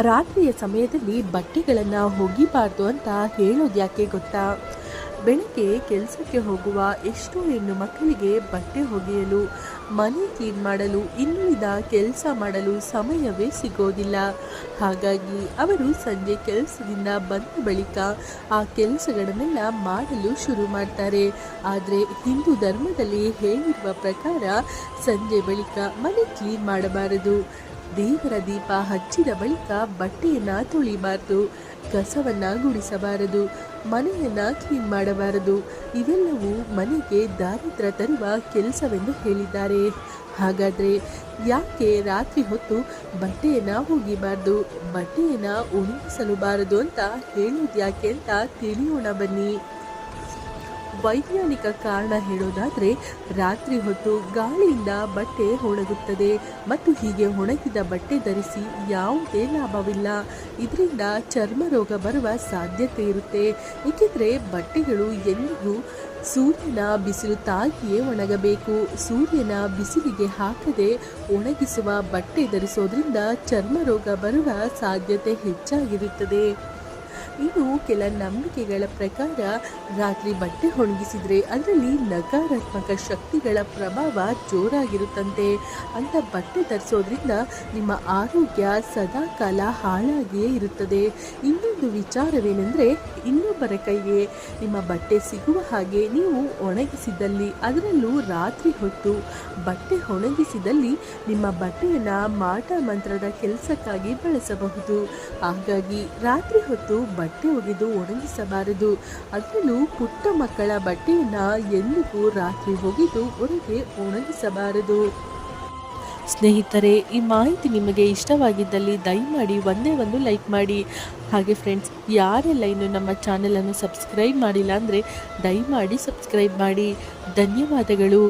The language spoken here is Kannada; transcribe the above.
ರಾತ್ರಿಯ ಸಮಯದಲ್ಲಿ ಬಟ್ಟೆಗಳನ್ನು ಒಗಿಬಾರ್ದು ಅಂತ ಹೇಳೋದು ಯಾಕೆ ಗೊತ್ತಾ? ಬೆಳಗ್ಗೆ ಕೆಲಸಕ್ಕೆ ಹೋಗುವ ಎಷ್ಟೋ ಹೆಣ್ಣು ಮಕ್ಕಳಿಗೆ ಬಟ್ಟೆ ಒಗೆಯಲು, ಮನೆ ಕ್ಲೀನ್ ಮಾಡಲು, ಇನ್ನುಳಿದ ಕೆಲಸ ಮಾಡಲು ಸಮಯವೇ ಸಿಗೋದಿಲ್ಲ. ಹಾಗಾಗಿ ಅವರು ಸಂಜೆ ಕೆಲಸದಿಂದ ಬಂದ ಬಳಿಕ ಆ ಕೆಲಸಗಳನ್ನೆಲ್ಲ ಮಾಡಲು ಶುರು ಮಾಡ್ತಾರೆ. ಆದರೆ ಹಿಂದೂ ಧರ್ಮದಲ್ಲಿ ಹೇಳಿರುವ ಪ್ರಕಾರ ಸಂಜೆ ಬಳಿಕ ಮನೆ ಕ್ಲೀನ್ ಮಾಡಬಾರದು, ದೇವರ ದೀಪ ಹಚ್ಚಿದ ಬಳಿಕ ಬಟ್ಟೆಯನ್ನು ತೊಳಿಬಾರ್ದು, ಕಸವನ್ನು ಗುಡಿಸಬಾರದು, ಮನೆಯನ್ನು ಕ್ಲೀನ್ ಮಾಡಬಾರದು. ಇವೆಲ್ಲವೂ ಮನೆಗೆ ದಾರಿದ್ರ್ಯ ತರುವ ಕೆಲಸವೆಂದು ಹೇಳಿದ್ದಾರೆ. ಹಾಗಾದರೆ ಯಾಕೆ ರಾತ್ರಿ ಹೊತ್ತು ಬಟ್ಟೆಯನ್ನು ಒಗಿಬಾರ್ದು, ಬಟ್ಟೆಯನ್ನು ಒಣಗಿಸಲುಬಾರದು ಅಂತ ಹೇಳೋದು ಯಾಕೆ ಅಂತ ತಿಳಿಯೋಣ ಬನ್ನಿ. ವೈಜ್ಞಾನಿಕ ಕಾರಣ ಹೇಳೋದಾದರೆ, ರಾತ್ರಿ ಹೊತ್ತು ಗಾಳಿಯಿಂದ ಬಟ್ಟೆ ಒಣಗುತ್ತದೆ ಮತ್ತು ಹೀಗೆ ಒಣಗಿದ ಬಟ್ಟೆ ಧರಿಸಿ ಯಾವುದೇ ಲಾಭವಿಲ್ಲ. ಇದರಿಂದ ಚರ್ಮ ರೋಗ ಬರುವ ಸಾಧ್ಯತೆ ಇರುತ್ತೆ. ಏಕೆಂದರೆ ಬಟ್ಟೆಗಳು ಎಂದಿಗೂ ಸೂರ್ಯನ ಬಿಸಿಲು ತಾಗಿಯೇ ಒಣಗಬೇಕು. ಸೂರ್ಯನ ಬಿಸಿಲಿಗೆ ಹಾಕದೆ ಒಣಗಿಸುವ ಬಟ್ಟೆ ಧರಿಸೋದ್ರಿಂದ ಚರ್ಮ ರೋಗ ಬರುವ ಸಾಧ್ಯತೆ ಹೆಚ್ಚಾಗಿರುತ್ತದೆ. ಇನ್ನು ಕೆಲ ನಂಬಿಕೆಗಳ ಪ್ರಕಾರ ರಾತ್ರಿ ಬಟ್ಟೆ ಒಣಗಿಸಿದರೆ ಅದರಲ್ಲಿ ನಕಾರಾತ್ಮಕ ಶಕ್ತಿಗಳ ಪ್ರಭಾವ ಜೋರಾಗಿರುತ್ತಂತೆ. ಅಂತ ಬಟ್ಟೆ ಧರಿಸೋದ್ರಿಂದ ನಿಮ್ಮ ಆರೋಗ್ಯ ಸದಾಕಾಲ ಹಾಳಾಗಿಯೇ ಇರುತ್ತದೆ. ಇನ್ನೊಂದು ವಿಚಾರವೇನೆಂದರೆ, ಇನ್ನೊಬ್ಬರ ಕೈಗೆ ನಿಮ್ಮ ಬಟ್ಟೆ ಸಿಗುವ ಹಾಗೆ ನೀವು ಒಣಗಿಸಿದಲ್ಲಿ, ಅದರಲ್ಲೂ ರಾತ್ರಿ ಹೊತ್ತು ಬಟ್ಟೆ ಒಣಗಿಸಿದಲ್ಲಿ ನಿಮ್ಮ ಬಟ್ಟೆಯನ್ನು ಮಾಟ ಮಂತ್ರದ ಕೆಲಸಕ್ಕಾಗಿ ಬಳಸಬಹುದು. ಹಾಗಾಗಿ ರಾತ್ರಿ ಹೊತ್ತು ಬಟ್ಟೆ ಒಗೆದು ಒಣಗಿಸಬಾರದು. ಅದರಲ್ಲೂ ಪುಟ್ಟ ಮಕ್ಕಳ ಬಟ್ಟೆಯನ್ನು ಎಂದಿಗೂ ರಾತ್ರಿ ಒಗೆದು ಹೊರಗೆ ಒಣಗಿಸಬಾರದು. ಸ್ನೇಹಿತರೆ, ಈ ಮಾಹಿತಿ ನಿಮಗೆ ಇಷ್ಟವಾಗಿದ್ದಲ್ಲಿ ದಯಮಾಡಿ ಒಂದೇ ಒಂದು ಲೈಕ್ ಮಾಡಿ. ಹಾಗೆ ಫ್ರೆಂಡ್ಸ್, ಯಾರೆಲ್ಲ ಇನ್ನು ನಮ್ಮ ಚಾನಲನ್ನು ಸಬ್ಸ್ಕ್ರೈಬ್ ಮಾಡಿಲ್ಲ ಅಂದರೆ ದಯಮಾಡಿ ಸಬ್ಸ್ಕ್ರೈಬ್ ಮಾಡಿ. ಧನ್ಯವಾದಗಳು.